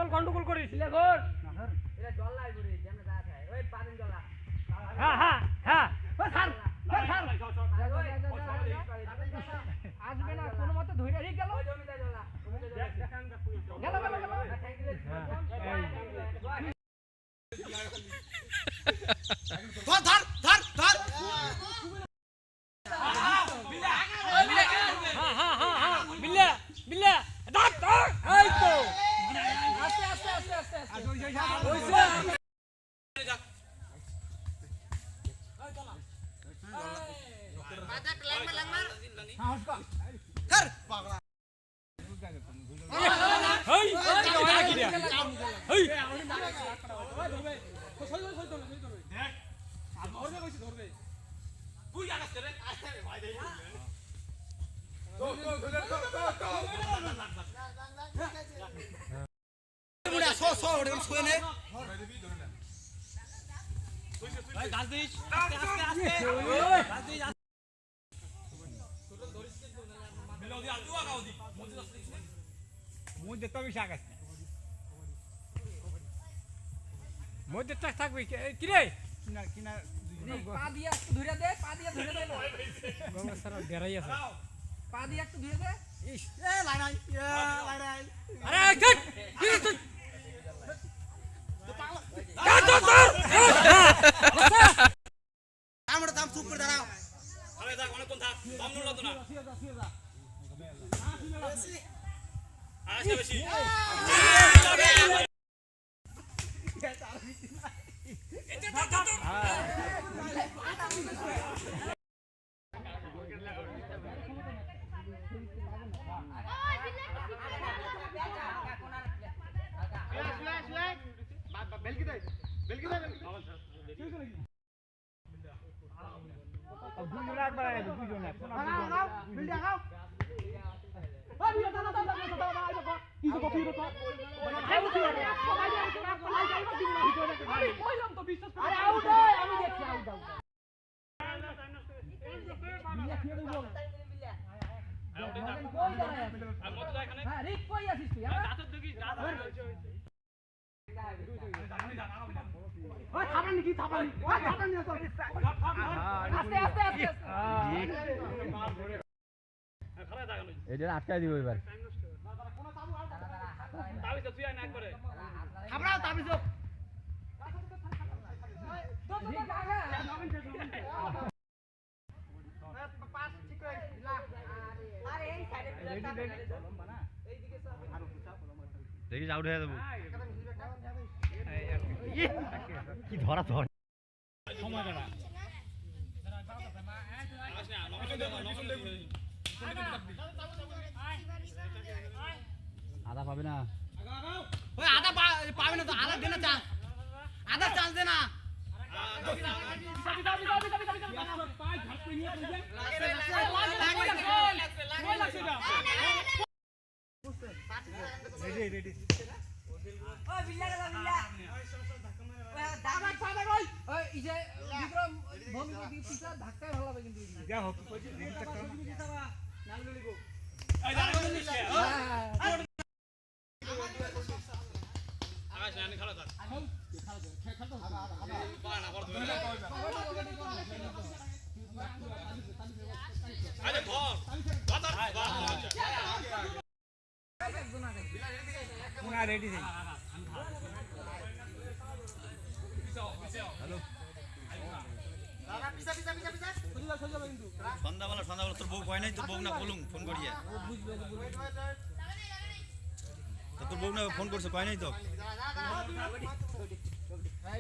গন্ডগোল করিস লেখর এটা জল লাই করে যেন যা থাকে ওই পানি জলা হ্যাঁ হ্যাঁ হ্যাঁ ওই স্যার আসবে না কোনো মতে ধইরা রে গেল জমিতে জলা গেল ধর ধর ধর বিল্লা বিল্লা ধর ধর এই তো আস্তে আস্তে আস্তে আস্তে আস্তে মধ্যে থাকবে কি রে পা দিয়ে একটু ধরে দে পা দিয়ে ধরে দে বাবা সারা বেরাই আছে পা দিয়ে একটু ধরে দে ইস এ লাই নাই আরে গট কি তুই আমরা দাম চুপ করে দাঁড়াও আরে থাক অনেকক্ষণ থাক দাম নুল না আসে বেশি এটা আটকাই দিব এবার দেখি আউট হয়ে যাবো কি ধরা ধর আদা পাবে না ওই আদা পাবে না তো আদা দে না চান্স আদা চান্স দে না রেডি ওই বিল্লা গেল বিল্লা ওই দাবা খাবে কই ওই এই যে বিক্রম ভূমি দি পিছা ধাক্কায় ভালো হবে কিন্তু যা হোক রেডি টাকা নাল গলি গো এই দাঁড়া নিছে আকাশ নানি খালা দাও খেলতো পানা বড় ধরে আরে ধর মুনা রেডি নেই হ্যালো সন্ধ্যাবেলা তোর বউ কয় নাই তোর বউ না বলুন ফোন করিয়া তোর বউ না ফোন করছে কয় নাই তো ভাই